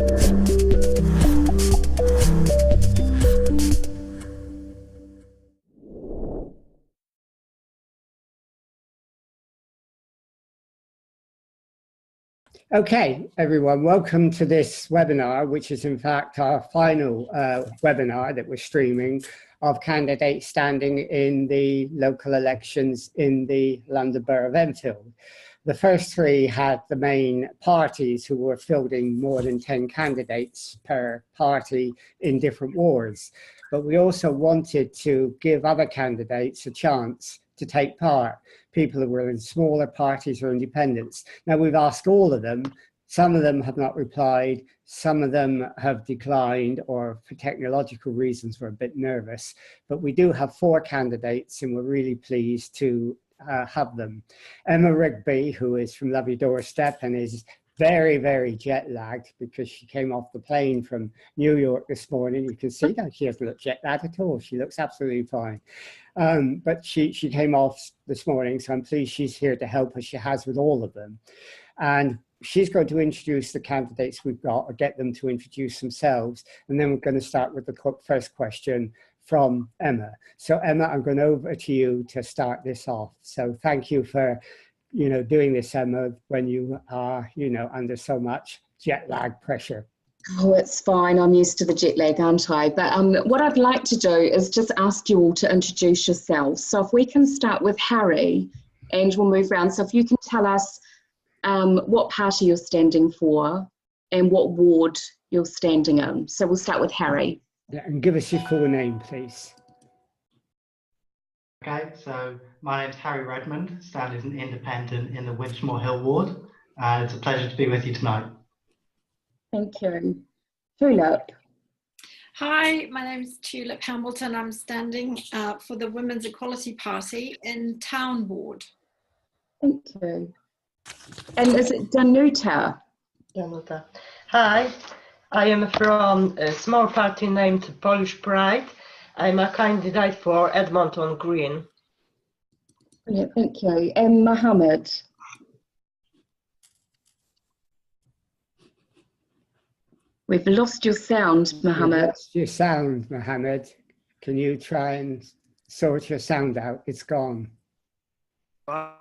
Okay, everyone, welcome to this webinar, which is in fact our final webinar that we're streaming of candidates standing in the local elections in the London Borough of Enfield. The first three had the main parties who were fielding more than 10 candidates per party in different wards. But we also wanted to give other candidates a chance to take part, people who were in smaller parties or independents. Now, we've asked all of them. Some of them have not replied. Some of them have declined, or for technological reasons were a bit nervous. But we do have 4 candidates, and we're really pleased to have them. Emma Rigby, who is from Lovely Doorstep and is very, very jet lagged because she came off the plane from New York this morning. You can see that she doesn't look jet lagged at all. She looks absolutely fine. But she came off this morning, so I'm pleased she's here to help us. She has with all of them. And she's going to introduce the candidates we've got, or get them to introduce themselves. And then we're going to start with the first question from Emma. So Emma, I'm going over to you to start this off. So thank you for doing this, Emma, when you are, under so much jet lag pressure. Oh, it's fine. I'm used to the jet lag, aren't I? But what I'd like to do is just ask you all to introduce yourselves. So if we can start with Harry, and we'll move around. So if you can tell us what party you're standing for and what ward you're standing in. So we'll start with Harry. Yeah, and give us your full name, please. Okay, so my name's Harry Redmond, stand as an independent in the Winchmore Hill ward. It's a pleasure to be with you tonight. Thank you. Tulip. Hi, my name is Tulip Hamilton. I'm standing for the Women's Equality Party in Town Ward. Thank you. And is it Danuta? Danuta. Hi, I am from a small party named Polish Pride. I'm a candidate for Edmonton Green. Brilliant, thank you. And Mohammed. We've lost your sound, Mohammed. We've lost your sound, Mohammed. Can you try and sort your sound out? It's gone. Hi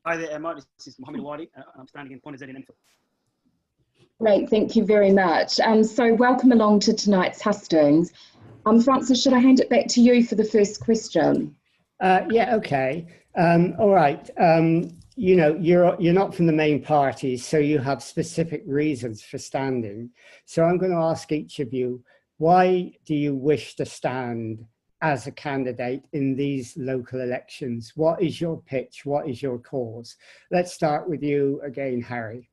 there, Emma. This is Mohammed Wadi. I'm standing in Ponazed in Enfield. Great, thank you very much. So welcome along to tonight's Hustings. Francis, should I hand it back to you for the first question? Yeah, okay. All right. You're not from the main parties, so you have specific reasons for standing. So I'm going to ask each of you, why do you wish to stand as a candidate in these local elections? What is your pitch? What is your cause? Let's start with you again, Harry.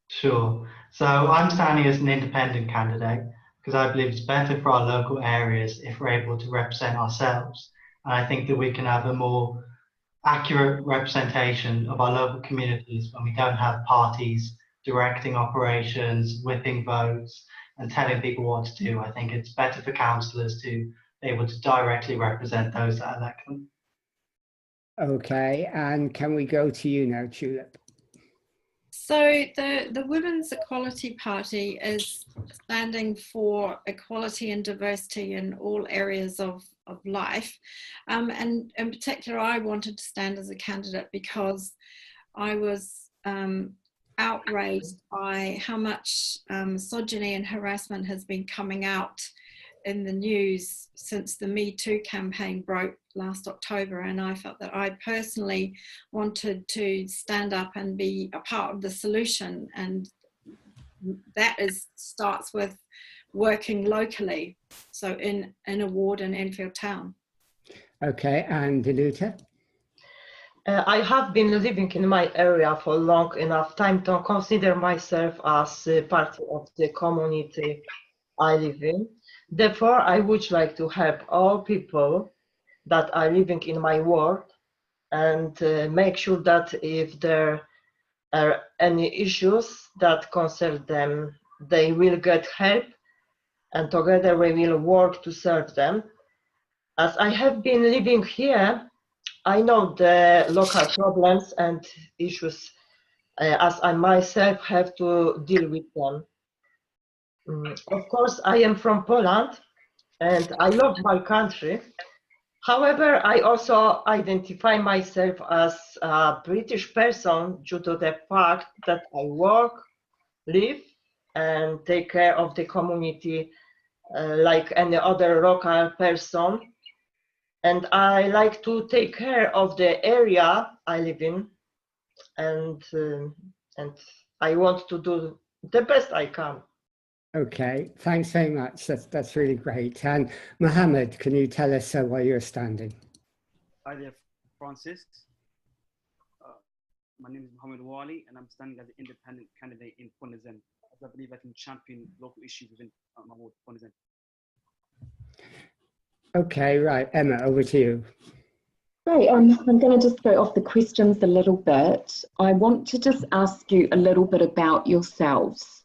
Sure. So I'm standing as an independent candidate because I believe it's better for our local areas if we're able to represent ourselves. And I think that we can have a more accurate representation of our local communities when we don't have parties directing operations, whipping votes, and telling people what to do. I think it's better for councillors to be able to directly represent those that elect them. Okay, and can we go to you now, Tulip? So the Women's Equality Party is standing for equality and diversity in all areas of life. And in particular, I wanted to stand as a candidate because I was outraged by how much misogyny and harassment has been coming out in the news since the Me Too campaign broke last October, and I felt that I personally wanted to stand up and be a part of the solution, and that starts with working locally, so in a ward in Enfield town. Okay, and Danuta? I have been living in my area for long enough time to consider myself as part of the community I live in. Therefore, I would like to help all people that are living in my ward and make sure that if there are any issues that concern them, they will get help, and together we will work to serve them. As I have been living here, I know the local problems and issues as I myself have to deal with them. Of course, I am from Poland and I love my country. However, I also identify myself as a British person due to the fact that I work, live, and take care of the community like any other local person. And I like to take care of the area I live in, and I want to do the best I can. Okay, thanks very much. That's really great. And Mohammed, can you tell us where you're standing? Hi there, Francis. My name is Mohammed Wali, and I'm standing as an independent candidate in Ponizem. I believe I can champion local issues within my ward, Ponizem. Okay, right. Emma, over to you. Great. I'm going to just go off the questions a little bit. I want to just ask you a little bit about yourselves.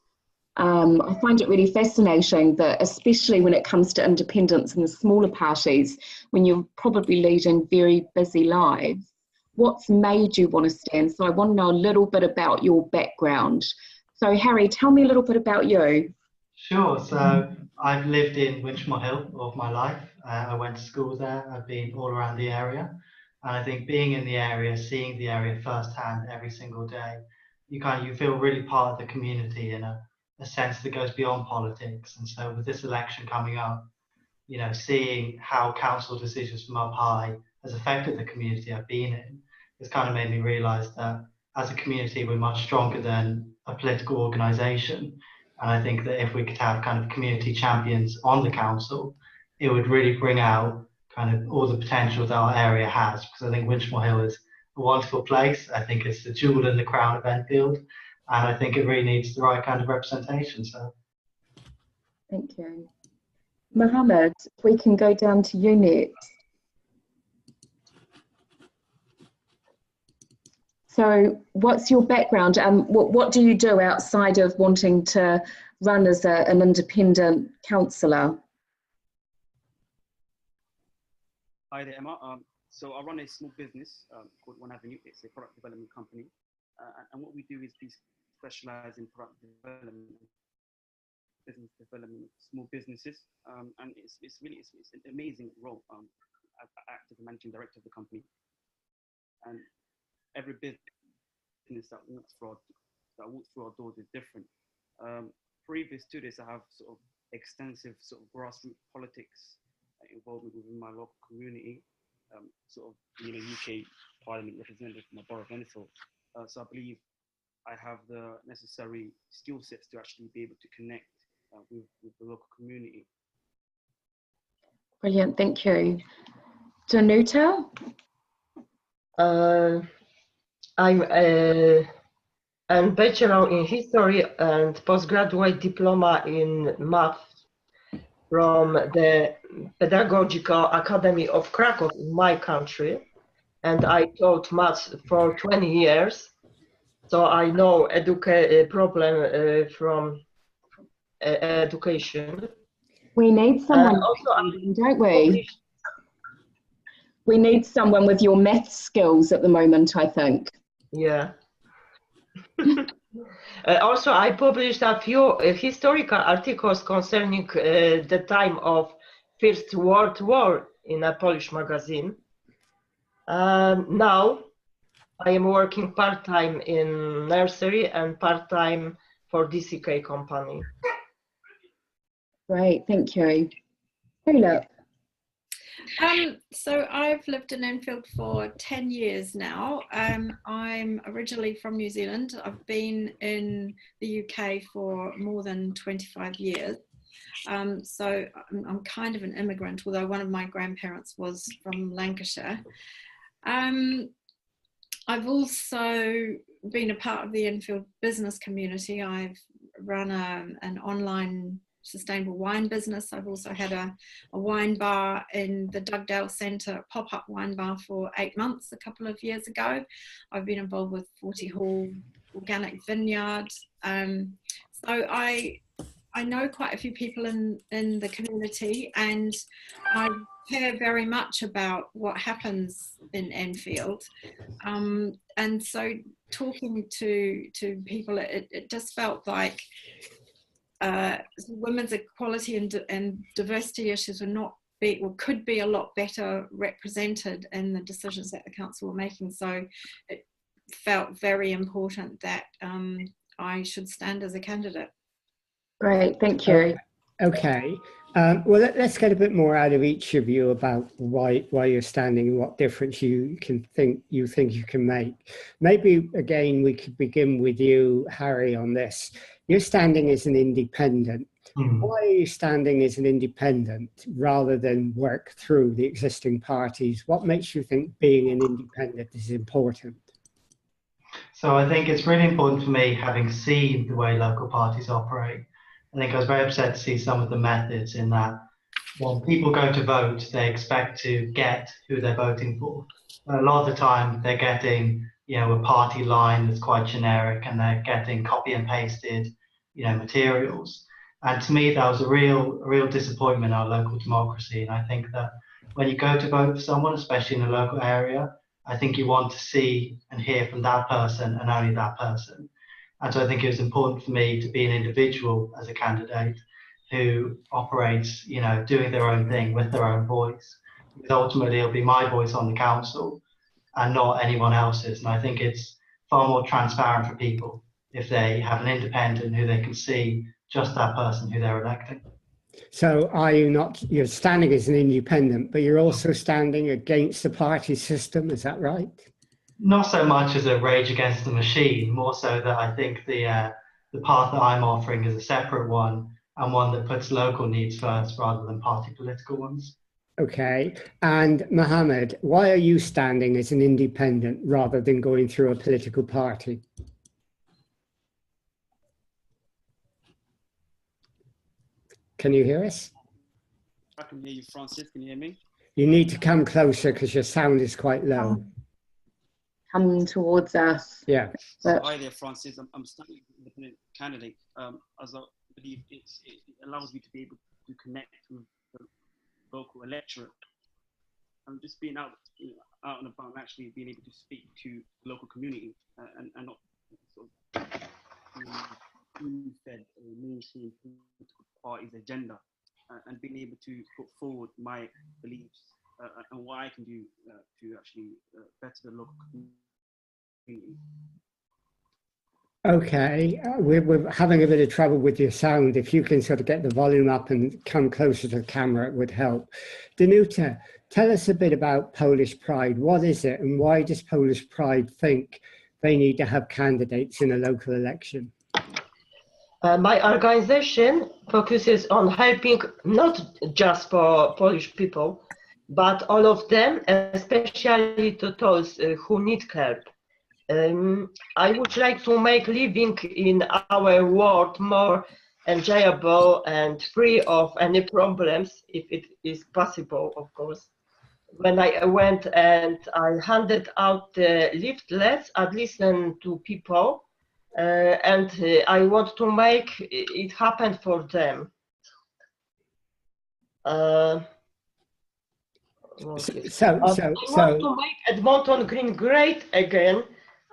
I find it really fascinating that, especially when it comes to independents and the smaller parties, when you're probably leading very busy lives, what's made you want to stand? So I want to know a little bit about your background. So Harry, tell me a little bit about you. Sure. So I've lived in Winchmore Hill all of my life. I went to school there. I've been all around the area. And I think being in the area, seeing the area firsthand every single day, you feel really part of the community in a sense that goes beyond politics. And so with this election coming up, seeing how council decisions from up high has affected the community I've been in, it's kind of made me realise that as a community, we're much stronger than a political organisation. And I think that if we could have kind of community champions on the council, it would really bring out kind of all the potential that our area has. Because I think Winchmore Hill is a wonderful place. I think it's the jewel in the crown of Enfield. And I think it really needs the right kind of representation. So, thank you. Mohammed, if we can go down to you next. So what's your background? What do you do outside of wanting to run as an independent councillor? Hi there, Emma. So I run a small business called One Avenue. It's a product development company. And what we do is we specialize in product development, business development, small businesses. And it's an amazing role. I act as the managing director of the company. And every business that walks through our doors is different. Previous to this, I have sort of extensive sort of grassroots politics involvement within my local community, sort of UK Parliament representative from the Borough of Enfield. So I believe I have the necessary skill sets to actually be able to connect with the local community. Brilliant, thank you. Danuta? I'm a bachelor in history and postgraduate diploma in math from the Pedagogical Academy of Krakow in my country, and I taught math for 20 years, so I know problem from education. We need someone, don't we? We need someone with your math skills at the moment, I think. Yeah. Also, I published a few historical articles concerning the time of First World War in a Polish magazine. Now, I am working part-time in nursery and part-time for DCK company. Great, thank you. Philip? So I've lived in Enfield for 10 years now. I'm originally from New Zealand. I've been in the UK for more than 25 years. So I'm kind of an immigrant, although one of my grandparents was from Lancashire. I've also been a part of the Enfield business community. I've run an online sustainable wine business. I've also had a wine bar in the Dugdale Centre, pop-up wine bar for 8 months a couple of years ago. I've been involved with 40 Hall Organic Vineyard. So I know quite a few people in the community, and I care very much about what happens in Enfield. And so talking to people, it just felt like women's equality and diversity issues were not be, or could be a lot better represented in the decisions that the council were making. So it felt very important that I should stand as a candidate. Great, thank you. Okay. Well, let's get a bit more out of each of you about why you're standing and what difference you think you can make. Maybe again we could begin with you, Harry, on this. You're standing as an independent. Why are you standing as an independent rather than work through the existing parties? What makes you think being an independent is important? So I think it's really important for me, having seen the way local parties operate. I think I was very upset to see some of the methods in that when people go to vote, they expect to get who they're voting for. A lot of the time, they're getting, a party line that's quite generic, and they're getting copy and pasted, materials. And to me, that was a real disappointment in our local democracy. And I think that when you go to vote for someone, especially in a local area, I think you want to see and hear from that person and only that person. And so I think it was important for me to be an individual as a candidate who operates, doing their own thing with their own voice. Because ultimately it'll be my voice on the council and not anyone else's. And I think it's far more transparent for people if they have an independent who they can see just that person who they're electing. So you're standing as an independent, but you're also standing against the party system, is that right? Not so much as a rage against the machine, more so that I think the path that I'm offering is a separate one and one that puts local needs first rather than party political ones. Okay. And Mohammed, why are you standing as an independent rather than going through a political party? Can you hear us? I can hear you, Francis. Can you hear me? You need to come closer because your sound is quite low. Come towards us. Yeah. So hi there, Francis. I'm standing as an independent candidate, as I believe it allows me to be able to connect with the local electorate. I'm just being out and about, and actually being able to speak to the local community and not sort of spoon-fed or mainstream political party's agenda, and being able to put forward my beliefs and what I can do to actually better the local community. Okay, we're having a bit of trouble with your sound. If you can sort of get the volume up and come closer to the camera, it would help. Danuta, tell us a bit about Polish Pride. What is it, and why does Polish Pride think they need to have candidates in a local election? My organization focuses on helping not just for Polish people, but all of them, especially to those who need help. I would like to make living in our world more enjoyable and free of any problems, if it is possible, of course. When I went and I handed out the leaflets, I listened to people, and I want to make it happen for them. I want to make Edmonton Green great again,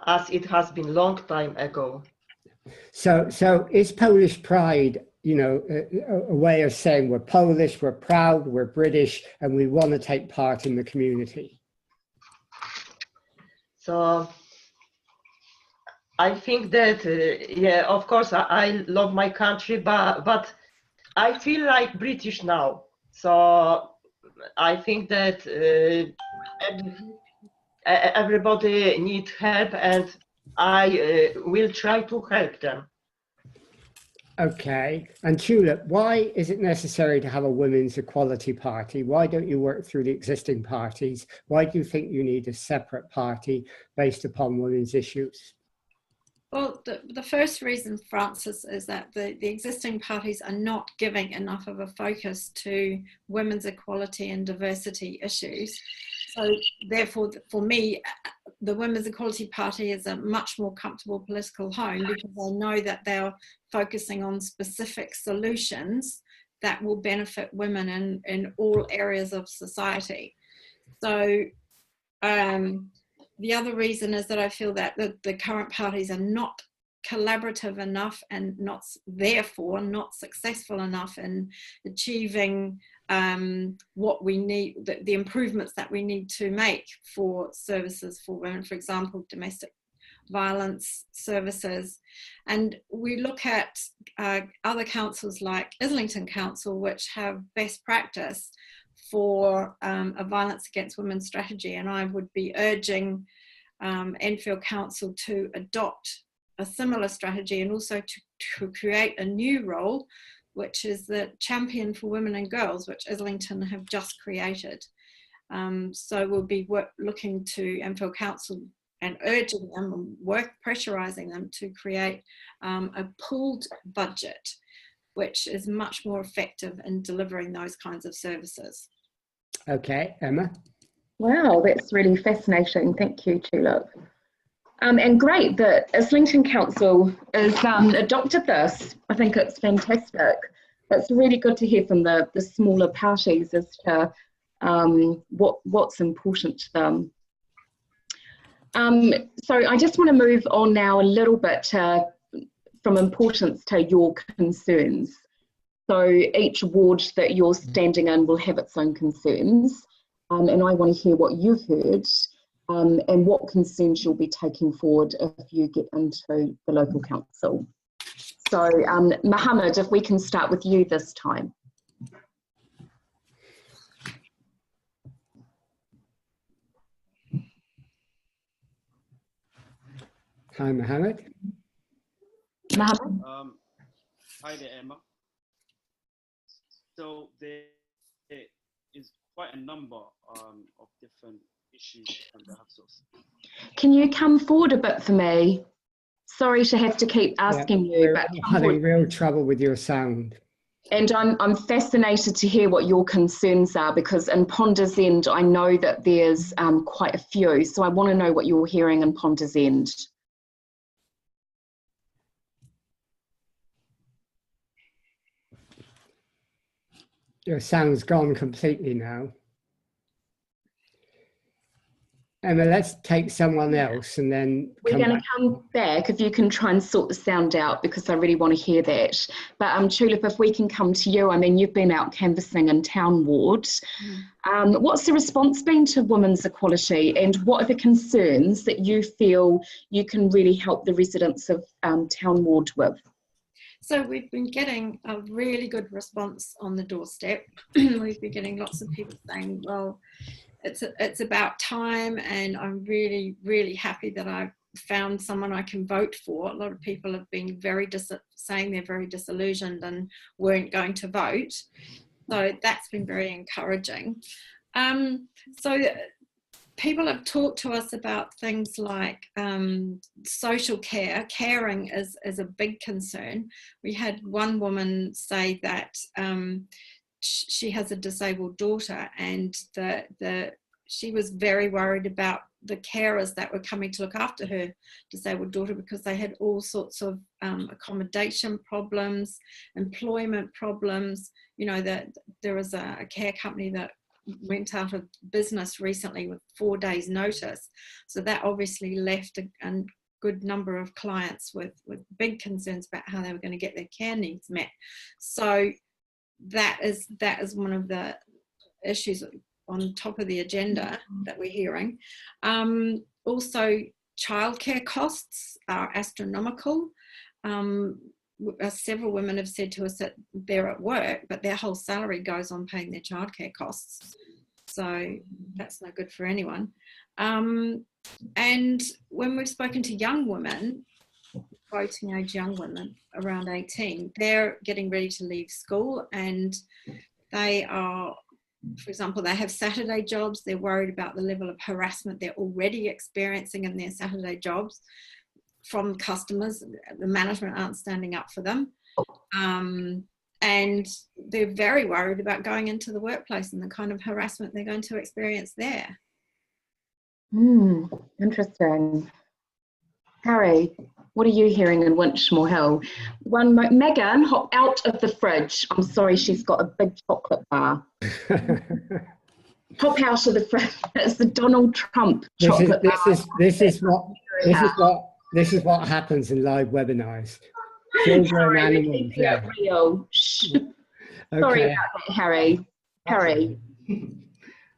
as it has been long time ago. So is Polish Pride, a way of saying we're Polish, we're proud, we're British, and we want to take part in the community? So I think that, yeah, of course, I love my country, but I feel like British now. So I think that everybody needs help, and I will try to help them. Okay. And Tulip, why is it necessary to have a women's equality party? Why don't you work through the existing parties? Why do you think you need a separate party based upon women's issues? Well, the first reason, Francis, is that the existing parties are not giving enough of a focus to women's equality and diversity issues. So therefore, for me, the Women's Equality Party is a much more comfortable political home, because I know that they're focusing on specific solutions that will benefit women in all areas of society. So the other reason is that I feel that the current parties are not collaborative enough and therefore not successful enough in achieving what we need, the improvements that we need to make for services for women, for example, domestic violence services. And we look at other councils like Islington Council, which have best practice for a violence against women strategy, and I would be urging Enfield Council to adopt a similar strategy, and also to create a new role, which is the Champion for Women and Girls, which Islington have just created. So we'll be looking to Enfield Council and urging them and pressurising them to create a pooled budget, which is much more effective in delivering those kinds of services. Okay, Emma. Wow, that's really fascinating. Thank you, Tulip. And great that Islington Council has adopted this. I think it's fantastic. It's really good to hear from the smaller parties as to what's important to them. So I just want to move on now a little bit from importance to your concerns. So each ward that you're standing in will have its own concerns, and I want to hear what you've heard and what concerns you'll be taking forward if you get into the local council. So Mohammed, if we can start with you this time. Hi, Mohammed. Mohammed? Hi there, Emma. So there is quite a number of different issues that have sort of... Can you come forward a bit for me? Sorry to have to keep asking you, but I'm having real trouble with your sound. And I'm fascinated to hear what your concerns are, because in Ponders End, I know that there's quite a few. So I want to know what you're hearing in Ponders End. Your sound's gone completely now. Emma, let's take someone else and then we're going to come back if you can try and sort the sound out, because I really want to hear that. But Tulip, if we can come to you, I mean, you've been out canvassing in town wards. What's the response been to women's equality, and what are the concerns that you feel you can really help the residents of town ward with? So we've been getting a really good response on the doorstep. We've been getting lots of people saying, well, it's about time, and I'm really, really happy that I've found someone I can vote for. A lot of people have been saying they're very disillusioned and weren't going to vote. So that's been very encouraging. So people have talked to us about things like social care. Caring is a big concern. We had one woman say that she has a disabled daughter, and she was very worried about the carers that were coming to look after her disabled daughter, because they had all sorts of accommodation problems, employment problems. You know, that there was a care company that went out of business recently with 4 days notice. So that obviously left a good number of clients with big concerns about how they were going to get their care needs met. So that is one of the issues on top of the agenda that we're hearing. Also, childcare costs are astronomical. Several women have said to us that they're at work, but their whole salary goes on paying their childcare costs. So that's no good for anyone. And when we've spoken to young women, voting age young women around 18, they're getting ready to leave school, and they are, for example, they have Saturday jobs. They're worried about the level of harassment they're already experiencing in their Saturday jobs from customers. The management aren't standing up for them. And they're very worried about going into the workplace and the kind of harassment they're going to experience there. Interesting. Harry, what are you hearing in Winchmore Hill? Megan, hop out of the fridge. I'm sorry, she's got a big chocolate bar. Hop out of the fridge. It's the Donald Trump chocolate bar. This is what This is what happens in live webinars. Children Sorry, and we're animals, keeping yeah. it real. Shh. Sorry Okay. about that, Harry. Harry.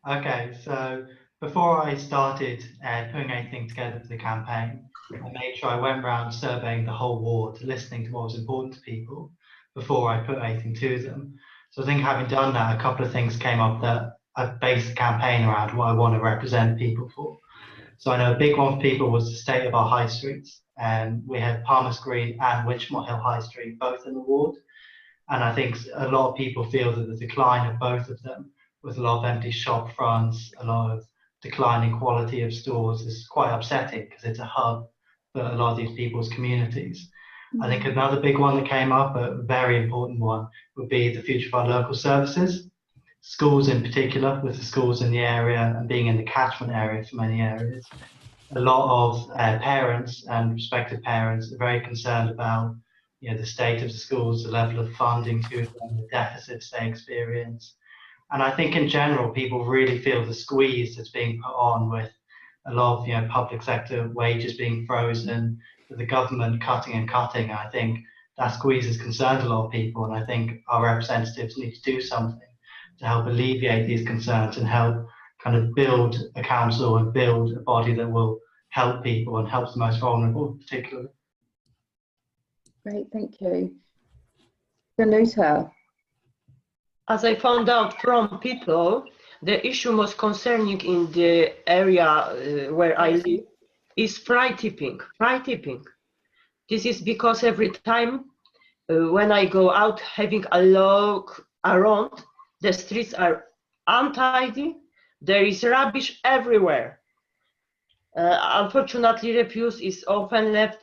Okay, so before I started putting anything together for the campaign, I made sure I went around surveying the whole ward, listening to what was important to people before I put anything to them. So I think having done that, a couple of things came up that I've based the campaign around what I want to represent people for. So I know a big one for people was the state of our high streets. And we had Palmer's Green and Winchmore Hill High Street both in the ward. And I think a lot of people feel that the decline of both of them, with a lot of empty shop fronts, a lot of declining quality of stores, is quite upsetting because it's a hub for a lot of these people's communities. I think another big one that came up, a very important one, would be the future of our local services. Schools in particular, with the schools in the area and being in the catchment area for many areas. A lot of parents and prospective parents are very concerned about the state of the schools, the level of funding to them, the deficits they experience. And I think in general, people really feel the squeeze that's being put on with a lot of public sector wages being frozen, with the government cutting and cutting. I think that squeeze has concerned a lot of people, and I think our representatives need to do something to help alleviate these concerns and help kind of build a council and build a body that will help people and help the most vulnerable particularly. Great, thank you. Danuta. As I found out from people, the issue most concerning in the area where I live is fly tipping. Fly tipping. This is because every time when I go out having a look around, the streets are untidy. There is rubbish everywhere. Unfortunately, refuse is often left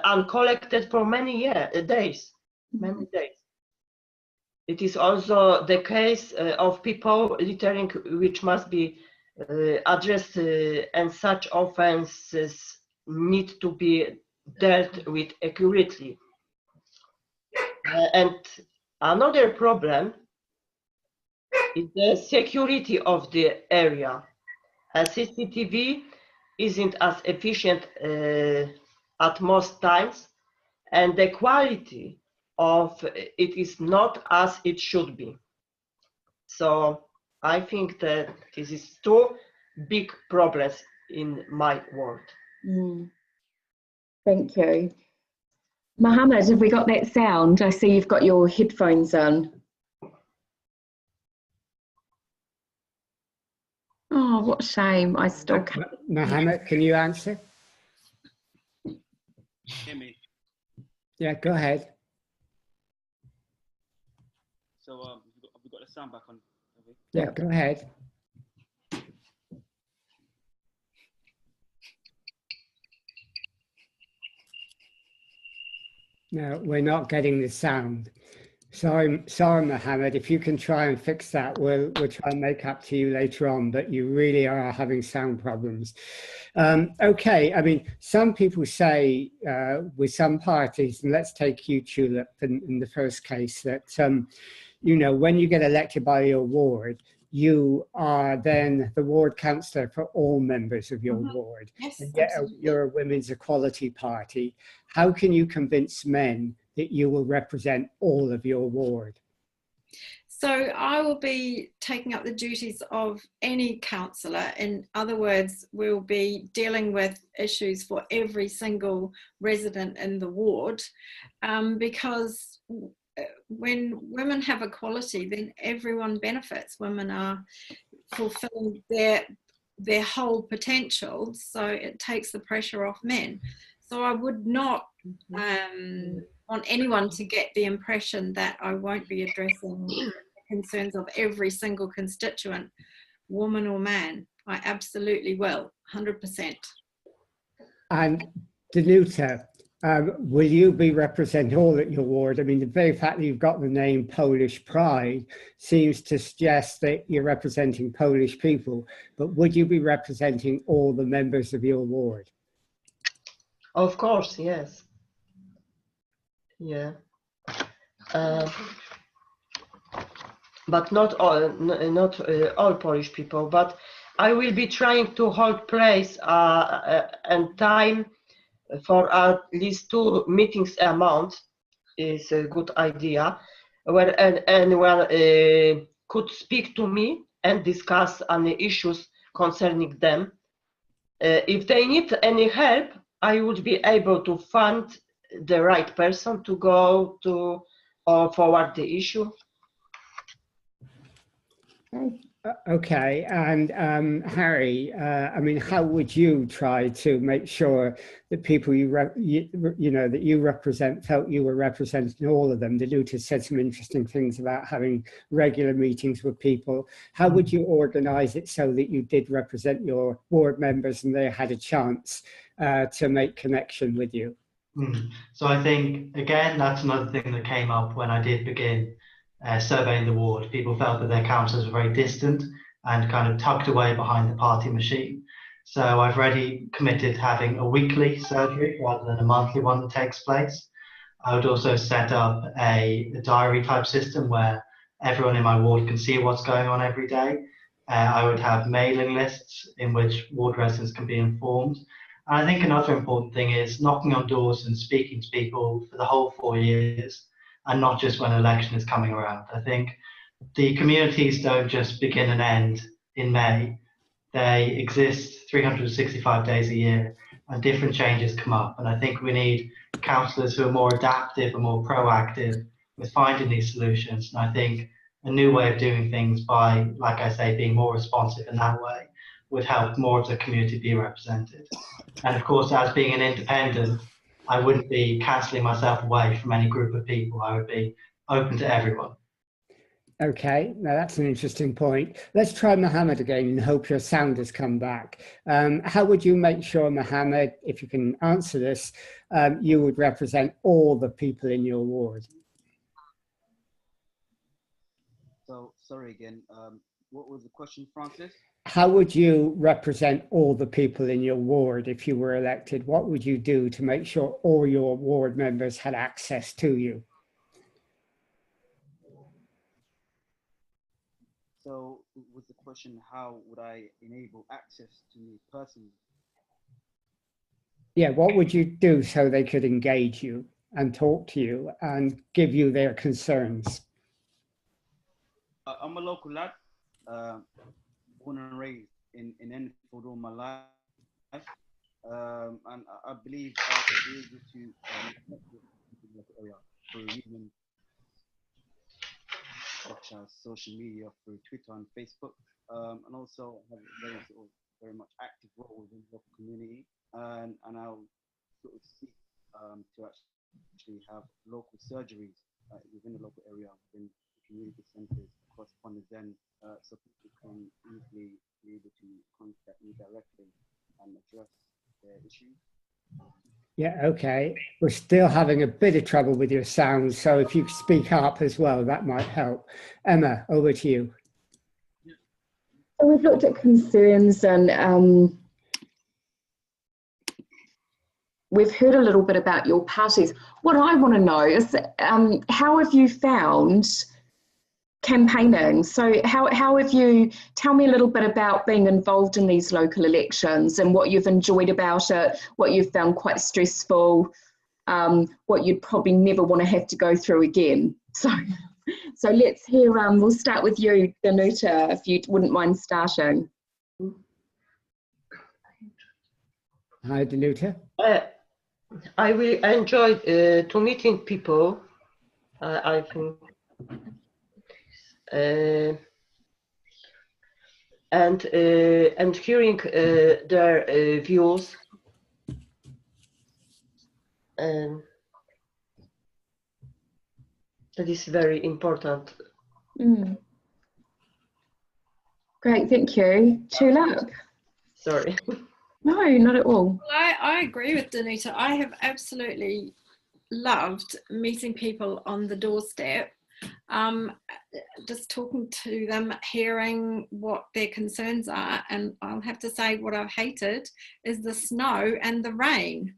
uncollected for many days. It is also the case of people littering, which must be addressed, and such offences need to be dealt with accurately. And another problem is the security of the area. A CCTV isn't as efficient at most times, and the quality of it is not as it should be. So I think that this is two big problems in my world. Thank you. Mohammed, have we got that sound? I see you've got your headphones on. Oh, what a shame. I still can't. Mohammed, can you answer? Hear me? Yeah, go ahead. So have we got the sound back on? Yeah, go ahead. No, we're not getting the sound. Sorry, Mohammed. If you can try and fix that, we'll try and make up to you later on. But you really are having sound problems. Okay, I mean, some people say with some parties, and let's take you, Tulip, in the first case, that when you get elected by your ward, you are then the ward councillor for all members of your ward. Yes, and yet you're a women's equality party. How can you convince men that you will represent all of your ward? So I will be taking up the duties of any councillor. In other words, we'll be dealing with issues for every single resident in the ward, because when women have equality, then everyone benefits. Women are fulfilling their whole potential, so it takes the pressure off men. So I would not want anyone to get the impression that I won't be addressing the concerns of every single constituent, woman or man. I absolutely will, 100%. And Danuta, will you be representing all at your ward? I mean, the very fact that you've got the name Polish Pride seems to suggest that you're representing Polish people, but would you be representing all the members of your ward? Of course, yes. Yeah. But not all Polish people, but I will be trying to hold place and time for at least 2 meetings a month is a good idea, where anyone could speak to me and discuss any issues concerning them. If they need any help, I would be able to find the right person to go to or forward the issue. Okay, and Harry, I mean, how would you try to make sure that people that you represent felt you were representing all of them? Danuta said some interesting things about having regular meetings with people. How would you organise it so that you did represent your board members and they had a chance to make connection with you? So I think, again, that's another thing that came up when I did begin surveying the ward. People felt that their councillors were very distant and kind of tucked away behind the party machine. So I've already committed to having a weekly surgery rather than a monthly one that takes place. I would also set up a diary type system where everyone in my ward can see what's going on every day. I would have mailing lists in which ward residents can be informed. And I think another important thing is knocking on doors and speaking to people for the whole 4 years, and not just when an election is coming around. I think the communities don't just begin and end in May. They exist 365 days a year, and different changes come up. And I think we need councillors who are more adaptive and more proactive with finding these solutions. And I think a new way of doing things by, like I say, being more responsive in that way would help more of the community be represented. And of course, as being an independent, I wouldn't be cancelling myself away from any group of people. I would be open to everyone. Okay, now that's an interesting point. Let's try Mohammed again and hope your sound has come back. How would you make sure, Mohammed, if you can answer this, you would represent all the people in your ward? So, sorry again, what was the question, Francis? How would you represent all the people in your ward if you were elected? What would you do to make sure all your ward members had access to you? So was the question, how would I enable access to me personally? Yeah, what would you do so they could engage you and talk to you and give you their concerns? I'm a local lad, born and raised in Enfield all my life, and I believe I could be able to connect with people in the area through using such as social media, through Twitter and Facebook, and also have a very much active role within the local community, and I'll sort of seek to actually have local surgeries within the local area, within community centres across Ponders End, so people can easily be able to contact me directly and address their issues. Yeah, okay. We're still having a bit of trouble with your sound, so if you speak up as well, that might help. Emma, over to you. So we've looked at concerns and we've heard a little bit about your parties. What I want to know is how have you found campaigning? So how have you, tell me a little bit about being involved in these local elections and what you've enjoyed about it, what you've found quite stressful, what you'd probably never want to have to go through again. So let's hear, we'll start with you, Danuta, if you wouldn't mind starting. Hi, Danuta. I really enjoyed to meeting people. I think, and hearing their views. That is very important. Great, thank you. Tulip. Sorry. No, not at all. I agree with Danuta. I have absolutely loved meeting people on the doorstep, just talking to them, hearing what their concerns are. And I'll have to say what I've hated is the snow and the rain.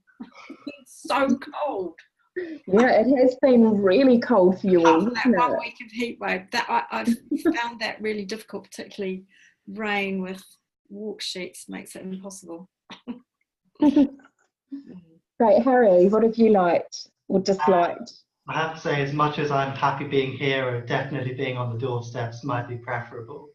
It's so cold. Yeah, it has been really cold for you all. That 1 week of heat wave, that I've found that really difficult, particularly rain with walk sheets makes it impossible. So Great. Harry, what have you liked or disliked? I have to say, as much as I'm happy being here, definitely being on the doorsteps might be preferable.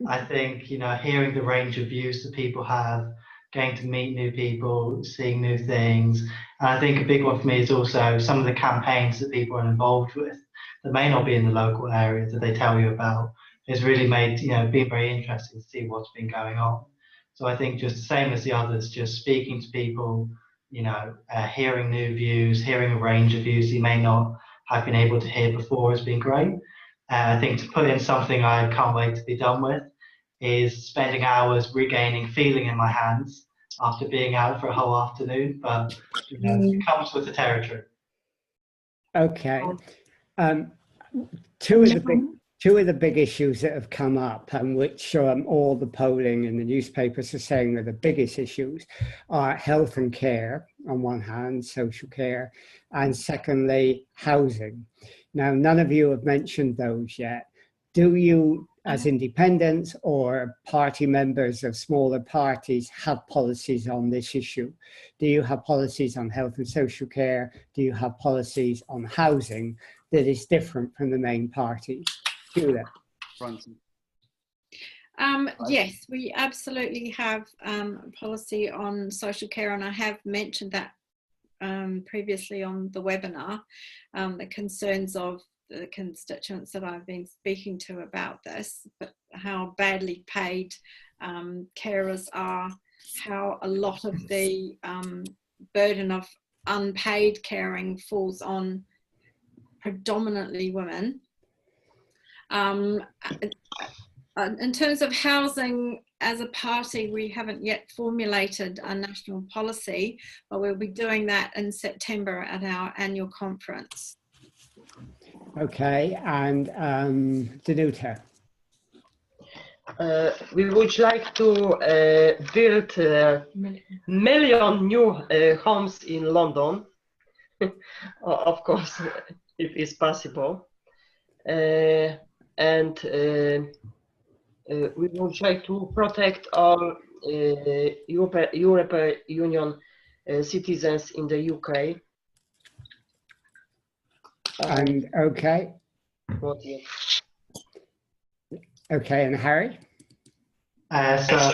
I think, you know, hearing the range of views that people have, getting to meet new people, seeing new things. And I think a big one for me is also some of the campaigns that people are involved with that may not be in the local area that they tell you about. It's really made, you know, been very interesting to see what's been going on. So I think just the same as the others, just speaking to people, you know, hearing new views, hearing a range of views you may not have been able to hear before has been great. I think to put in something I can't wait to be done with is spending hours regaining feeling in my hands after being out for a whole afternoon, but you know, it comes with the territory. Okay. Two of the big issues that have come up, and which all the polling in the newspapers are saying are the biggest issues, are health and care on one hand, social care, and secondly, housing. Now, none of you have mentioned those yet. Do you, as independents or party members of smaller parties, have policies on this issue? Do you have policies on health and social care? Do you have policies on housing that is different from the main parties? Julia. Yes, we absolutely have a policy on social care, and I have mentioned that previously on the webinar, the concerns of the constituents that I've been speaking to about this, but how badly paid carers are, how a lot of the burden of unpaid caring falls on predominantly women. In terms of housing, as a party, we haven't yet formulated a national policy, but we'll be doing that in September at our annual conference. Okay, and Danuta. We would like to build million new homes in London, of course, if it's possible. And we would like to protect all European Union citizens in the UK. And okay. Okay, and Harry? So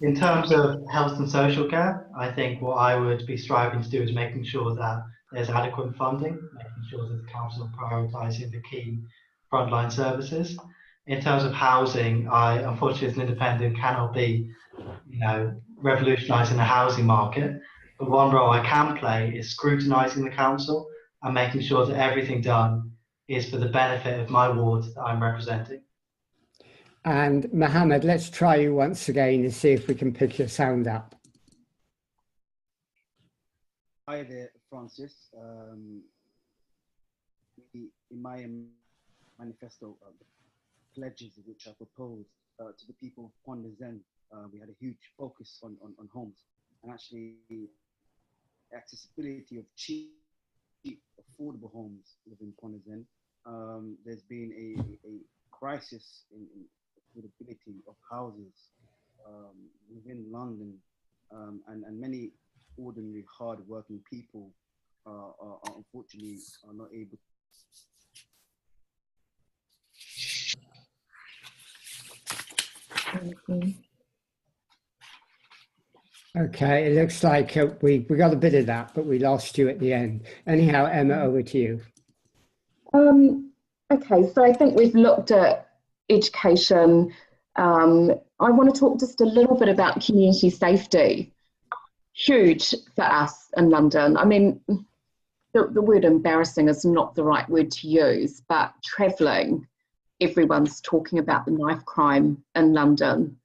in terms of health and social care, I think what I would be striving to do is making sure that there's adequate funding, making sure that the council are prioritising the key frontline services. In terms of housing, I unfortunately as an independent cannot be, you know, revolutionising the housing market. But one role I can play is scrutinising the council and making sure that everything done is for the benefit of my ward that I'm representing. And Mohammed, let's try you once again and see if we can pick your sound up. Hi there, Francis. In my manifesto, pledges which I proposed to the people of Ponders End, we had a huge focus on homes and actually accessibility of cheap, affordable homes within Ponders End. There's been a crisis in affordability of houses within London, and many ordinary hard-working people are unfortunately not able to. Okay, it looks like we got a bit of that, but we lost you at the end. Anyhow, Emma, over to you. Okay, so I think we've looked at education. I want to talk just a little bit about community safety. Huge for us in London. I mean, the word embarrassing is not the right word to use, but travelling, everyone's talking about the knife crime in London.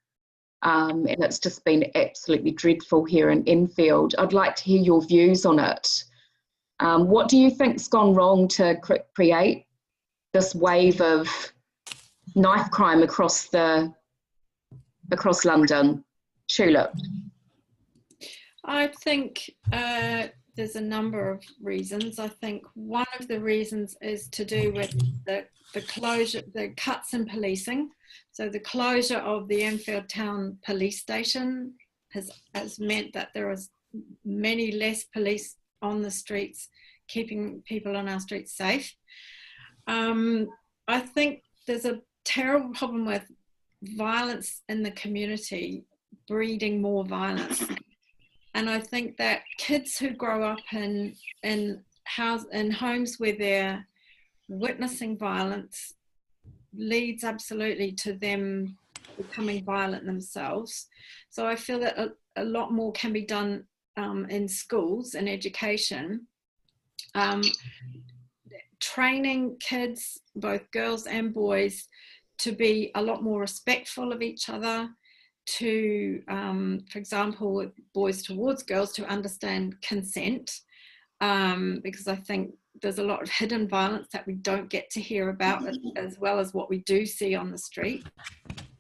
And it's just been absolutely dreadful here in Enfield. I'd like to hear your views on it. What do you think's gone wrong to create this wave of knife crime across London? Tulip. I think there's a number of reasons. I think one of the reasons is to do with the closure, the cuts in policing. So the closure of the Enfield Town Police Station has meant that there is many less police on the streets, keeping people on our streets safe. I think there's a terrible problem with violence in the community breeding more violence. And I think that kids who grow up in homes where they're witnessing violence leads absolutely to them becoming violent themselves. So I feel that a lot more can be done in schools and education, training kids, both girls and boys, to be a lot more respectful of each other, to, for example, with boys towards girls, to understand consent, because I think there's a lot of hidden violence that we don't get to hear about, as well as what we do see on the street,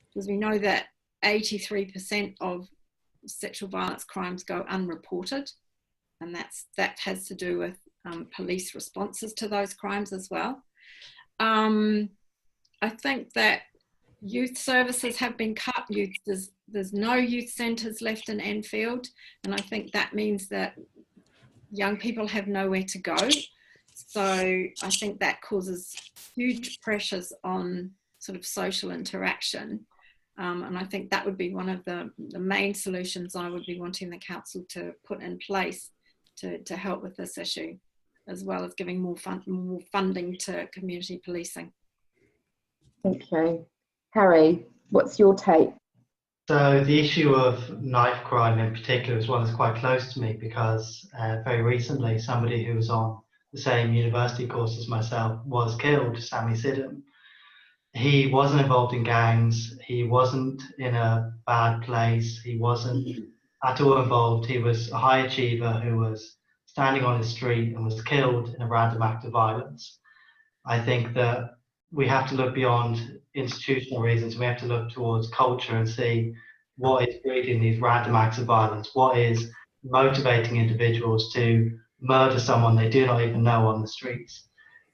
because we know that 83% of sexual violence crimes go unreported, and that has to do with police responses to those crimes as well. I think that youth services have been cut. There's no youth centres left in Enfield, and I think that means that young people have nowhere to go. So I think that causes huge pressures on sort of social interaction. And I think that would be one of the main solutions I would be wanting the council to put in place to help with this issue, as well as giving more funding to community policing. Thank you. Harry, what's your take? So the issue of knife crime in particular is one that's quite close to me, because very recently somebody who was on the same university course as myself was killed, Sammy Sidham. He wasn't involved in gangs, he wasn't in a bad place, he wasn't at all involved. He was a high achiever who was standing on the street and was killed in a random act of violence. I think that we have to look beyond institutional reasons. We have to look towards culture and see what is breeding these random acts of violence, what is motivating individuals to murder someone they do not even know on the streets.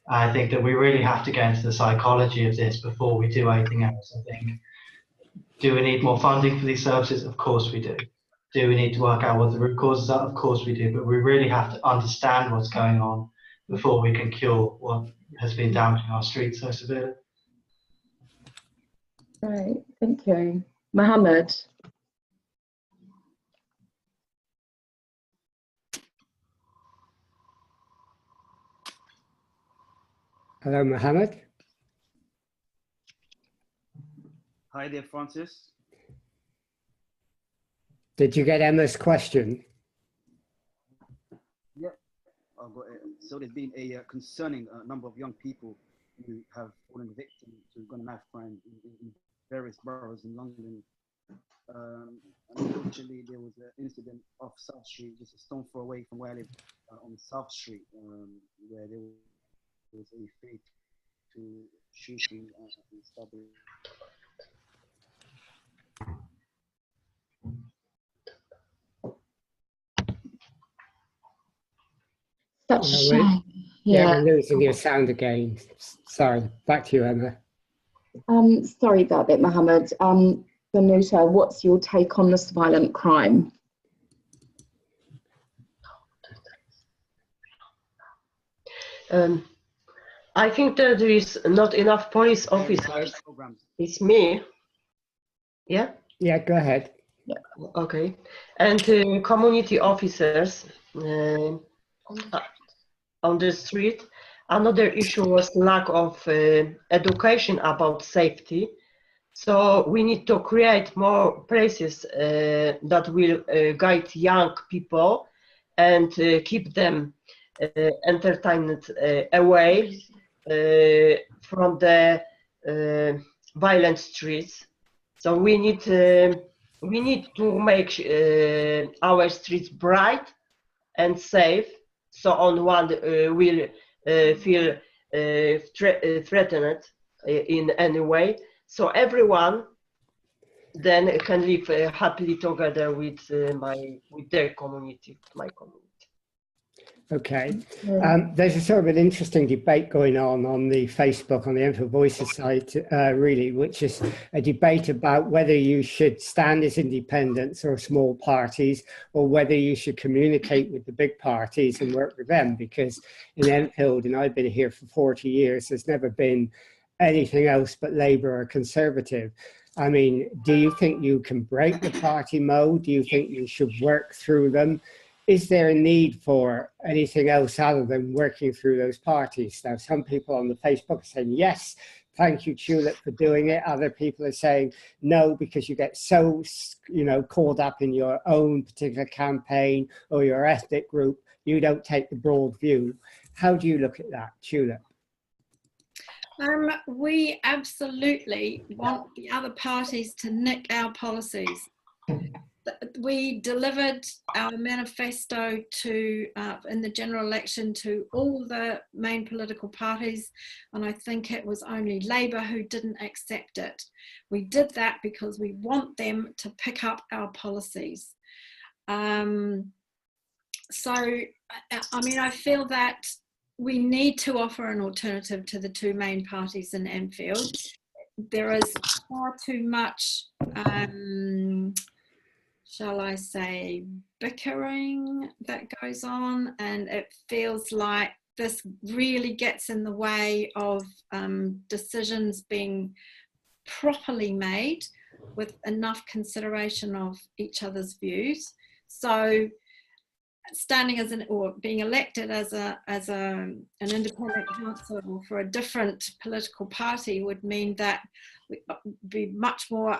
I think that we really have to get into the psychology of this before we do anything else. I think, do we need more funding for these services? Of course we do. Do we need to work out what the root causes are? Of course we do. But we really have to understand what's going on before we can cure what has been damaging our streets so severely. Right, thank you. Mohammed. Hello, Mohammed. Hi there, Francis. Did you get Emma's question? Yeah, I've got it. So there's been a concerning number of young people who have fallen victim to gun and knife crime in various boroughs in London. Unfortunately, there was an incident off South Street, just a stone throw away from where I live, on South Street, where there was a fatal shooting and stabbing. Such a shame. Yeah, we're losing your sound again. Sorry, back to you, Emma. Sorry about that, Mohammed. Danuta, what's your take on this violent crime? I think that there is not enough police officers. It's me. Yeah? Yeah, go ahead. Yeah. Okay. And community officers on the street. Another issue was lack of education about safety. So we need to create more places that will guide young people and keep them entertained away from the violent streets. So we need to make our streets bright and safe, so on one will feel threatened in any way. So everyone then can live happily together with their community, my community. Okay. There's a sort of an interesting debate going on the Facebook, on the Enfield Voices site, really, which is a debate about whether you should stand as independents or small parties, or whether you should communicate with the big parties and work with them. Because in Enfield, and I've been here for 40 years, there's never been anything else but Labour or Conservative. I mean, do you think you can break the party mode? Do you think you should work through them? Is there a need for anything else other than working through those parties? Now, some people on the Facebook are saying, yes, thank you, Tulip, for doing it. Other people are saying, no, because you get so, caught up in your own particular campaign or your ethnic group, you don't take the broad view. How do you look at that, Tulip? We absolutely want the other parties to nick our policies. We delivered our manifesto to in the general election to all the main political parties, and I think it was only Labour who didn't accept it. We did that because we want them to pick up our policies. So, I mean, I feel that we need to offer an alternative to the two main parties in Enfield. There is far too much shall I say, bickering that goes on, and it feels like this really gets in the way of decisions being properly made with enough consideration of each other's views. So standing as or being elected as an independent councillor for a different political party would mean that we'd be much more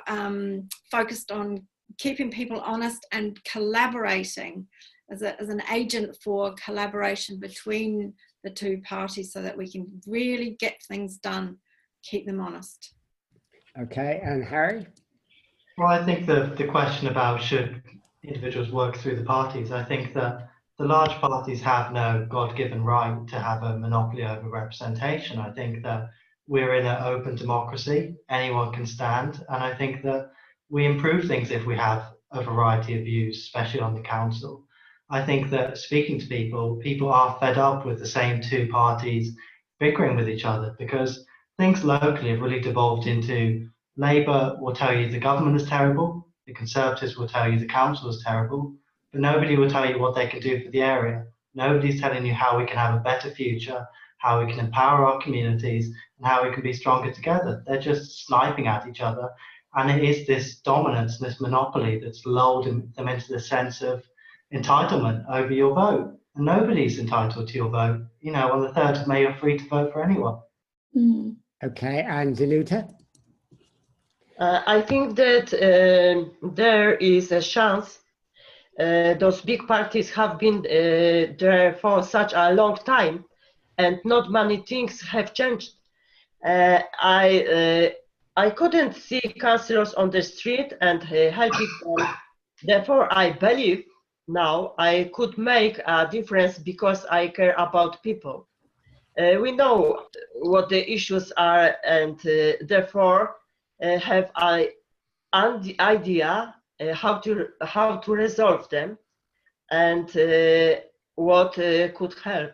focused on keeping people honest and collaborating as an agent for collaboration between the two parties, so that we can really get things done, keep them honest. Okay, and Harry? Well, I think the question about should individuals work through the parties, I think that the large parties have no God-given right to have a monopoly over representation. I think that we're in an open democracy, anyone can stand, and I think that we improve things if we have a variety of views, especially on the council. I think that speaking to people are fed up with the same two parties bickering with each other, because things locally have really devolved into Labour will tell you the government is terrible, the Conservatives will tell you the council is terrible, but nobody will tell you what they can do for the area. Nobody's telling you how we can have a better future, how we can empower our communities, and how we can be stronger together. They're just sniping at each other. And it is this dominance, this monopoly that's lulled them into the sense of entitlement over your vote. And nobody's entitled to your vote. You know, on the 3rd of May, you're free to vote for anyone. Mm. Okay, and Danuta? I think that there is a chance. Those big parties have been there for such a long time, and not many things have changed. I couldn't see councillors on the street and helping them. Therefore, I believe now I could make a difference because I care about people. We know what the issues are, and therefore have an idea how to resolve them, and what could help.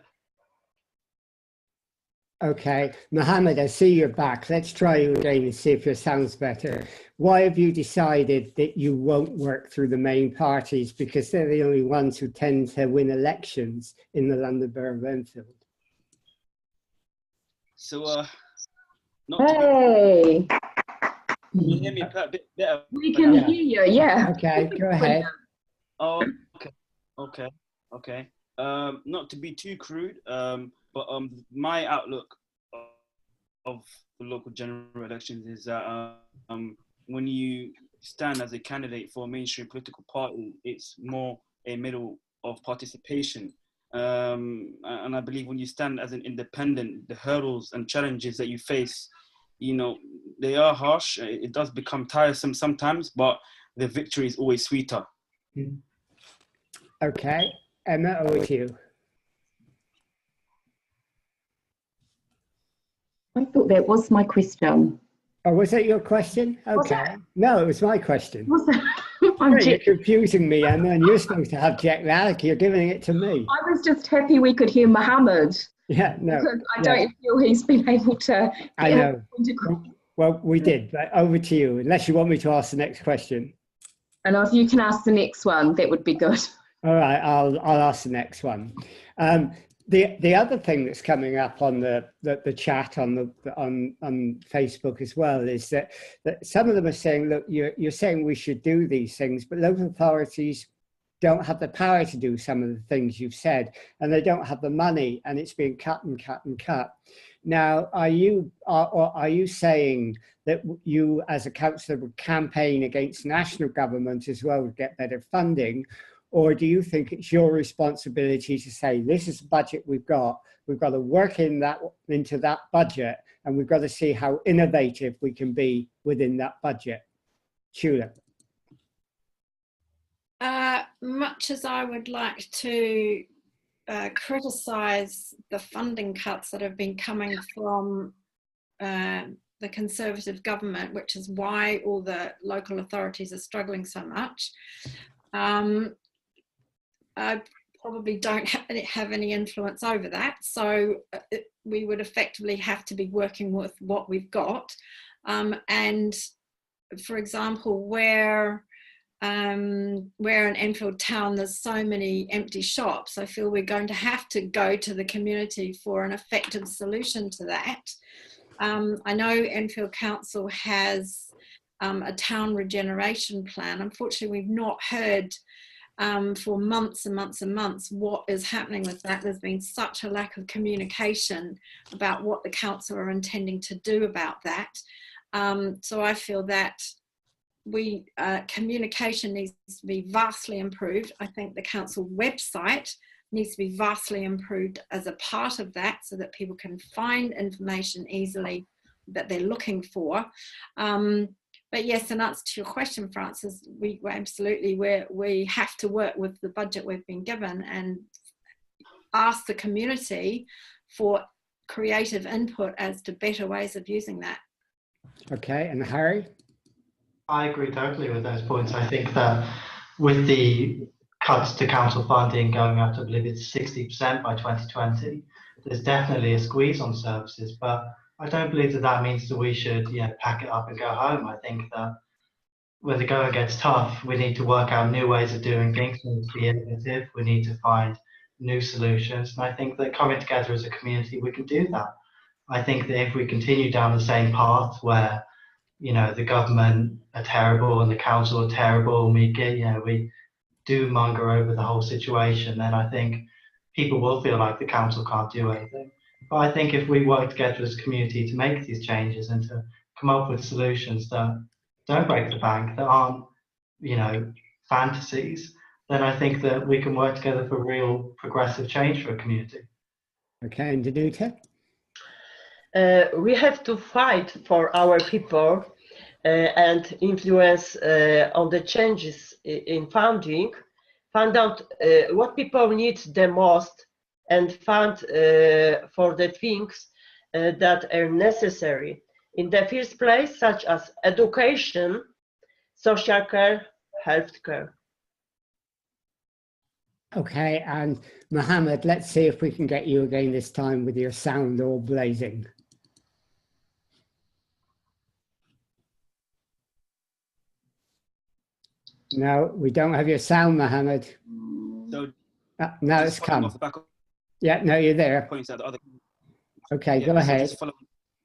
Okay, Mohammed, I see you're back. Let's try you again and see if your sound's better. Why have you decided that you won't work through the main parties? Because they're the only ones who tend to win elections in the London Borough of Enfield. So, Hey, can you hear me a bit better? we can hear you, yeah. Okay, go ahead. Oh, okay. Not to be too crude, but my outlook of the local general elections is that when you stand as a candidate for a mainstream political party, it's more a middle of participation. And I believe when you stand as an independent, the hurdles and challenges that you face, you know, they are harsh. It does become tiresome sometimes, but the victory is always sweeter. Okay, Emma, over to you. I thought that was my question. Oh, was that your question? Okay. No, it was my question. Was it? I'm You're confusing me, Emma, and you're supposed to have jet lag. You're giving it to me. I was just happy we could hear Mohammed. Yeah, no. Because I don't feel he's been able to. I know. Well, we did, but over to you, unless you want me to ask the next question. And if you can ask the next one, that would be good. All right, I'll ask the next one. The other thing that's coming up on the chat on Facebook as well is that some of them are saying, look, you're saying we should do these things, but local authorities don't have the power to do some of the things you've said, and they don't have the money, and it's being cut and cut and cut. Now, are you saying that you as a councillor would campaign against national government as well to get better funding? Or do you think it's your responsibility to say, this is the budget we've got to work into that budget, and we've got to see how innovative we can be within that budget? Tulip. Much as I would like to criticise the funding cuts that have been coming from the Conservative government, which is why all the local authorities are struggling so much, I probably don't have any influence over that. So we would effectively have to be working with what we've got. And for example, where in Enfield town there's so many empty shops, I feel we're going to have to go to the community for an effective solution to that. I know Enfield Council has a town regeneration plan. Unfortunately, we've not heard for months and months and months what is happening with that. There's been such a lack of communication about what the council are intending to do about that. So I feel that communication needs to be vastly improved. I think the council website needs to be vastly improved as a part of that, so that people can find information easily that they're looking for. But yes, in answer to your question, Francis, we have to work with the budget we've been given and ask the community for creative input as to better ways of using that. Okay, and Harry? I agree totally with those points. I think that with the cuts to council funding going up to, I believe it's 60% by 2020, there's definitely a squeeze on services, but I don't believe that means that we should pack it up and go home. I think that when the going gets tough, we need to work out new ways of doing things. We need to be innovative. We need to find new solutions. And I think that coming together as a community, we can do that. I think that if we continue down the same path where, the government are terrible and the council are terrible, and we do monger over the whole situation, then I think people will feel like the council can't do anything. But I think if we work together as a community to make these changes and to come up with solutions that don't break the bank, that aren't, fantasies, then I think that we can work together for real progressive change for a community. Okay, and Danuta? We have to fight for our people and influence on the changes in funding, find out what people need the most, and fund for the things that are necessary in the first place, such as education, social care, health care. Okay, and Mohammed, let's see if we can get you again this time with your sound all blazing. No, we don't have your sound, Mohammed. So now it's come. Yeah, no, you're there. Points that the other. Okay, go ahead.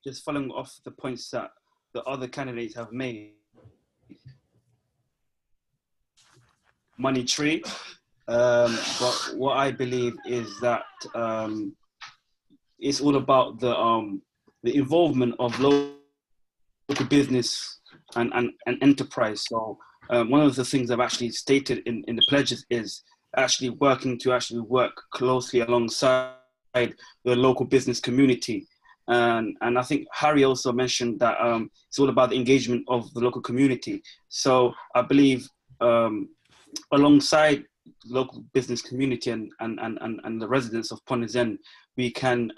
Just following off the points that the other candidates have made. Money tree, but what I believe is that it's all about the involvement of local business and enterprise. So one of the things I've actually stated in the pledges is actually working to work closely alongside the local business community. And I think Harry also mentioned that it's all about the engagement of the local community. So I believe alongside local business community and the residents of Ponders End, we can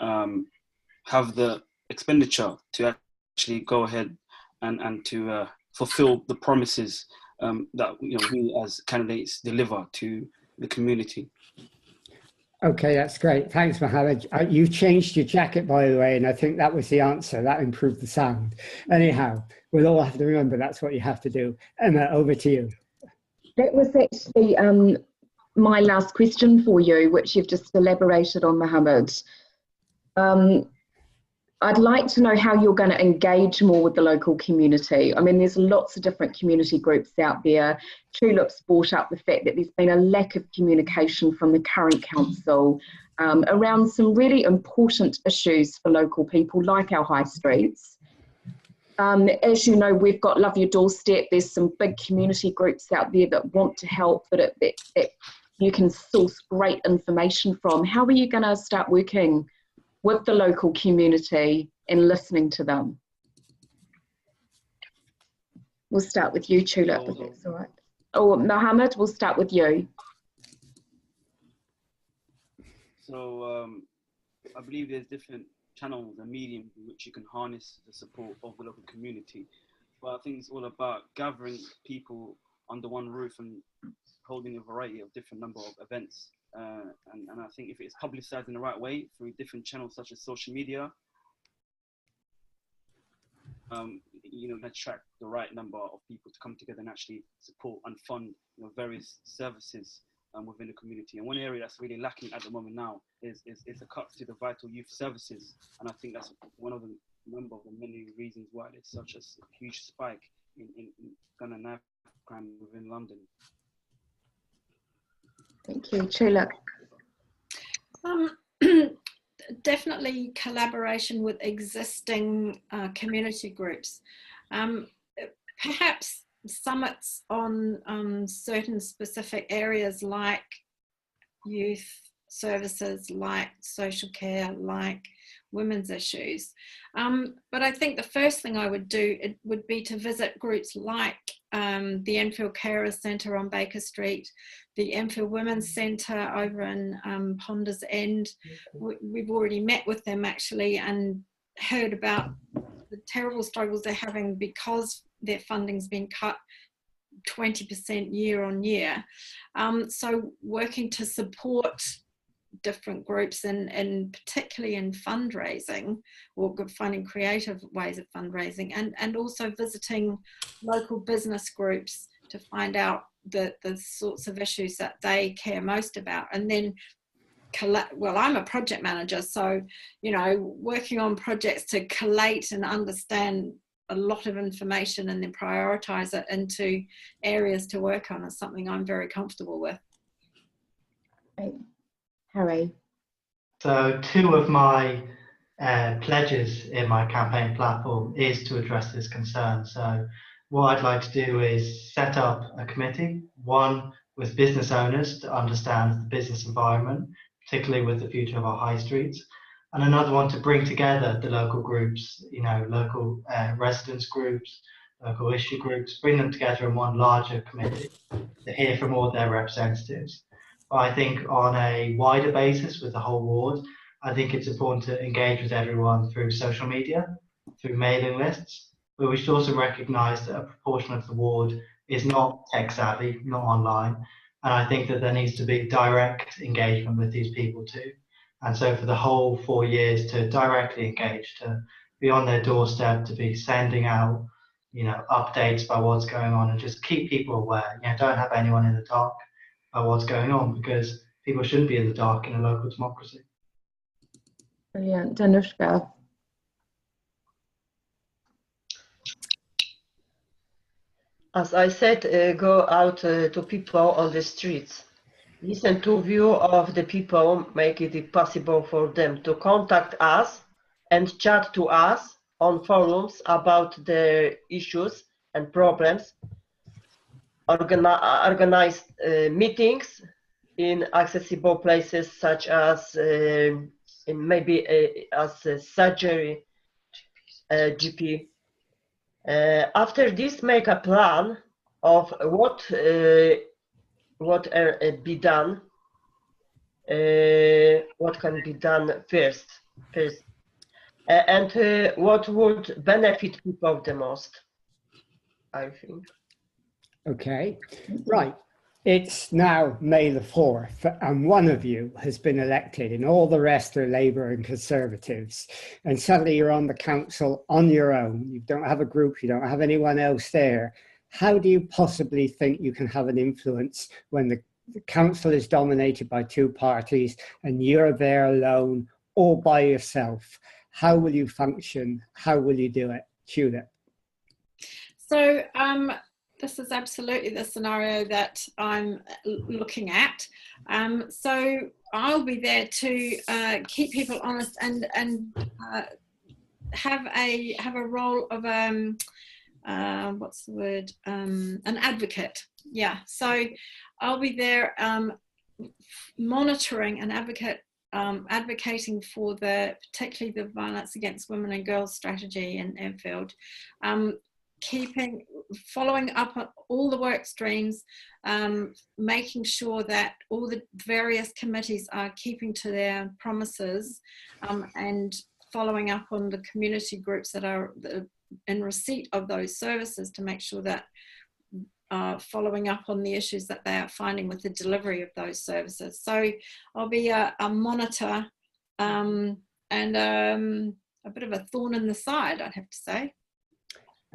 have the expenditure to actually go ahead and to fulfill the promises that we as candidates deliver to the community. Okay, that's great. Thanks, Mohammed. You changed your jacket, by the way, and I think that was the answer. That improved the sound. Anyhow, we'll all have to remember that's what you have to do. Emma, over to you. That was actually my last question for you, which you've just elaborated on, Mohammed. I'd like to know how you're going to engage more with the local community. I mean, there's lots of different community groups out there. Tulip's brought up the fact that there's been a lack of communication from the current council around some really important issues for local people, like our high streets. As you know, we've got Love Your Doorstep. There's some big community groups out there that want to help, that you can source great information from. How are you going to start working with the local community and listening to them? We'll start with you, Tulip, if that's all right. Oh, Mohammed, we'll start with you. So I believe there's different channels and mediums in which you can harness the support of the local community. But I think it's all about gathering people under one roof and holding a variety of different number of events. And I think if it's publicized in the right way through different channels such as social media, attract the right number of people to come together and actually support and fund various services within the community. And one area that's really lacking at the moment now is the cuts to the vital youth services. And I think that's one of the many reasons why there's such a huge spike in gun and knife crime within London. Thank you, Tulip. Definitely collaboration with existing community groups. Perhaps summits on certain specific areas like youth services, like social care, like women's issues. But I think the first thing I would do would be to visit groups like the Enfield Carers Centre on Baker Street, the Enfield Women's Centre over in Ponders End. We've already met with them actually and heard about the terrible struggles they're having because their funding's been cut 20% year on year. So working to support different groups and particularly in fundraising or finding creative ways of fundraising, and also visiting local business groups to find out the sorts of issues that they care most about. And then I'm a project manager, so working on projects to collate and understand a lot of information and then prioritize it into areas to work on is something I'm very comfortable with. Great. Harry. So 2 of my pledges in my campaign platform is to address this concern. So what I'd like to do is set up a committee, one with business owners to understand the business environment, particularly with the future of our high streets, and another one to bring together the local groups, local residents groups, local issue groups, bring them together in one larger committee to hear from all their representatives. But I think on a wider basis with the whole ward, I think it's important to engage with everyone through social media, through mailing lists, but we should also recognise that a proportion of the ward is not tech savvy, not online, and I think that there needs to be direct engagement with these people too. And so for the whole 4 years to directly engage, to be on their doorstep, to be sending out, updates about what's going on and just keep people aware. Don't have anyone in the dark about what's going on, because people shouldn't be in the dark in a local democracy. Brilliant. Danushka. As I said, go out to people on the streets. Listen to view of the people, make it possible for them to contact us and chat to us on forums about their issues and problems. Organize meetings in accessible places such as as a surgery, GP. After this, make a plan of what be done, what can be done first, and what would benefit people the most, I think. Okay, right. It's now May the 4th, and one of you has been elected, and all the rest are Labour and Conservatives. And suddenly you're on the council on your own. You don't have a group, you don't have anyone else there. How do you possibly think you can have an influence when the council is dominated by two parties and you're there alone, all by yourself? How will you function? How will you do it? Judith. So this is absolutely the scenario that I'm looking at. So I'll be there to keep people honest and have a role of what's the word? An advocate. Yeah. So I'll be there monitoring and advocating for particularly the violence against women and girls strategy in Enfield. Following up on all the work streams, making sure that all the various committees are keeping to their promises, and following up on the community groups that are in receipt of those services to make sure that following up on the issues that they are finding with the delivery of those services. So I'll be a monitor and a bit of a thorn in the side, I'd have to say.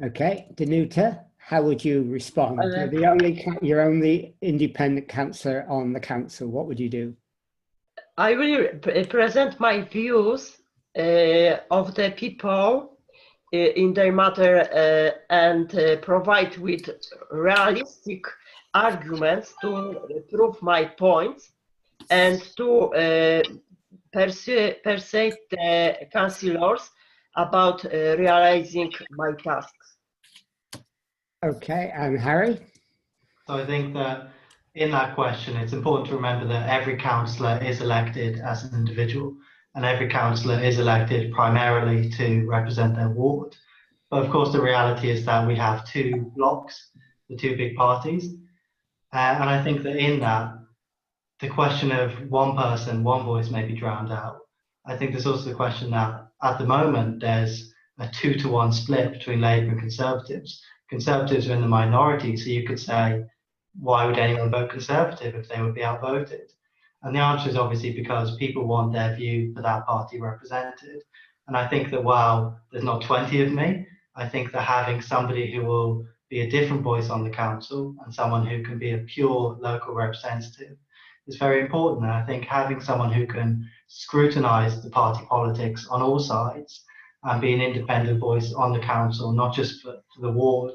Okay, Danuta, how would you respond? You're only independent councillor on the council. What would you do? I will present my views of the people in their matter and provide with realistic arguments to prove my points and to persuade the councillors about realizing my tasks. Okay, and Harry? So I think that in that question, it's important to remember that every councillor is elected as an individual, and every councillor is elected primarily to represent their ward. But of course, the reality is that we have two blocks, the two big parties. And I think that in that, the question of one person, one voice may be drowned out. I think there's also the question that at the moment, there's a 2-to-1 split between Labour and Conservatives. Conservatives are in the minority, so you could say, why would anyone vote Conservative if they would be outvoted? And the answer is obviously because people want their view for that party represented. And I think that while there's not 20 of me, I think that having somebody who will be a different voice on the council and someone who can be a pure local representative is very important. And I think having someone who can scrutinise the party politics on all sides and be an independent voice on the council, not just for the ward,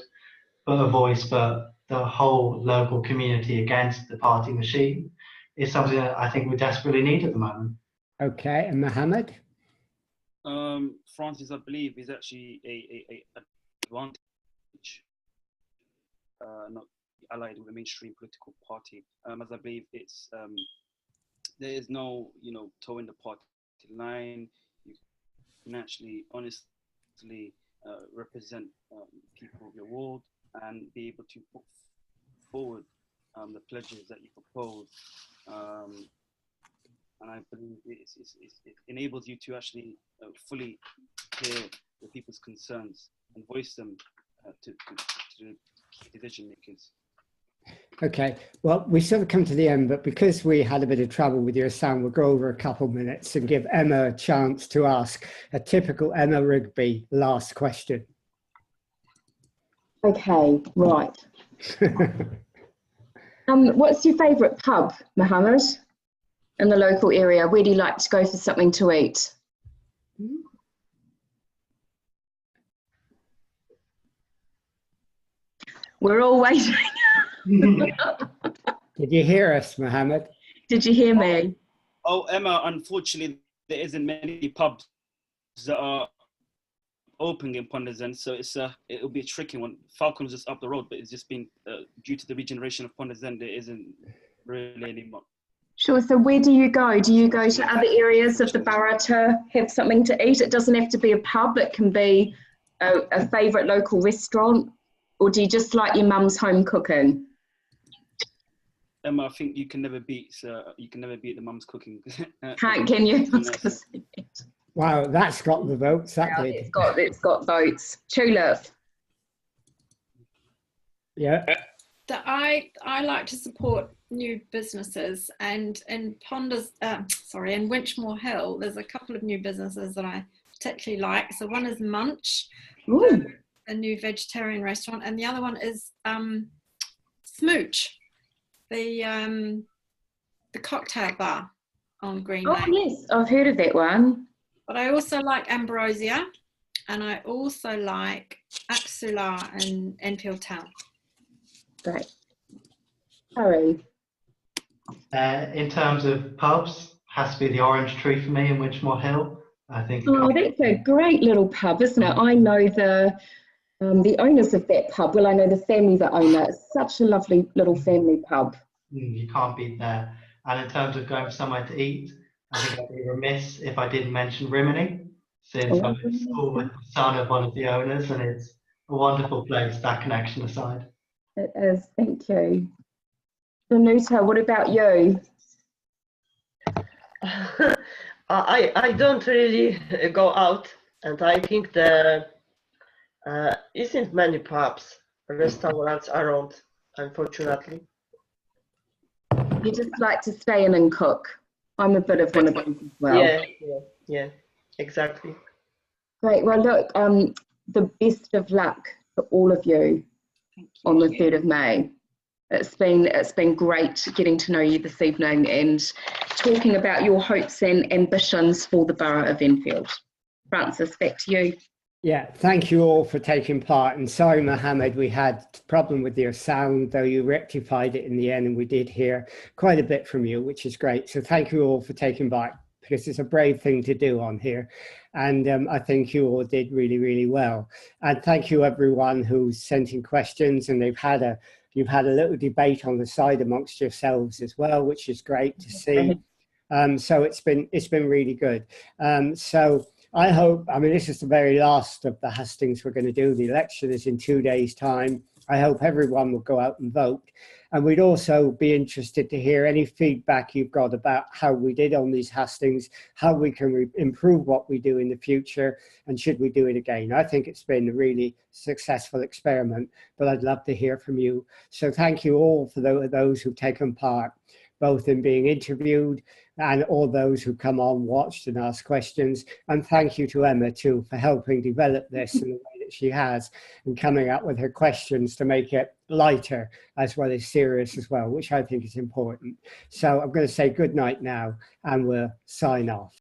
but a voice for the whole local community against the party machine, is something that I think we desperately need at the moment. Okay, and Mohammed? Francis, I believe, is actually a advantage, not allied with a mainstream political party, as I believe it's there is no towing the party line. You can actually honestly represent people of your ward and be able to put forward the pledges that you propose, and I believe it enables you to actually fully hear the people's concerns and voice them to the key decision makers. Okay, well, we sort of come to the end, but because we had a bit of trouble with your sound, we'll go over a couple minutes and give Emma a chance to ask a typical Emma Rigby last question. Okay, right. What's your favourite pub, Mohammed, in the local area? Where do you like to go for something to eat? We're all waiting. Did you hear us, Mohammed? Did you hear me? Oh, Emma, unfortunately, there isn't many pubs that are open in Ponders End, so it'll be a tricky one. Falcon's just up the road, but it's just been due to the regeneration of Ponders End, there isn't really anymore. Sure. So where do you go? Do you go to other areas of the borough to have something to eat? It doesn't have to be a pub. It can be a favourite local restaurant, or do you just like your mum's home cooking? Emma, I think you can never beat the mum's cooking. Can you? Wow, that's got the votes. That did. It's got votes. Tulip. Yeah. I like to support new businesses, and in in Winchmore Hill, there's a couple of new businesses that I particularly like. So one is Munch, a new vegetarian restaurant, and the other one is Smooch, the cocktail bar on Green Lane. Oh yes, I've heard of that one. But I also like Ambrosia, and I also like Axula in Enfield Town. Great. Harry. In terms of pubs, has to be the Orange Tree for me in Winchmore Hill. I think. Oh, that's a great little pub, isn't it? I know the owners of that pub. Well, I know the family that own it. It's such a lovely little family pub. You can't beat there. And in terms of going for somewhere to eat, I think I'd be remiss if I didn't mention Rimini, since I'm in school with the son of one of the owners, and it's a wonderful place, that connection aside. It is, thank you. Danuta, what about you? I don't really go out, and I think there isn't many pubs, restaurants around, unfortunately. You just like to stay in and cook. I'm a bit of one of those as well. Yeah, exactly. Great. Well, look, the best of luck to all of you on the 3rd of May. It's been great getting to know you this evening and talking about your hopes and ambitions for the Borough of Enfield. Francis, back to you. Yeah, thank you all for taking part. And sorry, Mohammed, we had a problem with your sound, though you rectified it in the end, and we did hear quite a bit from you, which is great. So thank you all for taking part, because it's a brave thing to do on here. And I think you all did really, really well. And thank you everyone who's sent in questions, and you've had a little debate on the side amongst yourselves as well, which is great to see. So it's been really good. So I hope, I mean, this is the very last of the hustings we're going to do. The election is in 2 days' time. I hope everyone will go out and vote. And we'd also be interested to hear any feedback you've got about how we did on these hustings, how we can improve what we do in the future, and should we do it again. I think it's been a really successful experiment, but I'd love to hear from you. So thank you all for those who've taken part, both in being interviewed and all those who come on, watched and asked questions. And thank you to Emma too for helping develop this in the way that she has, and coming up with her questions to make it lighter as well as serious as well, which I think is important. So I'm going to say good night now, and we'll sign off.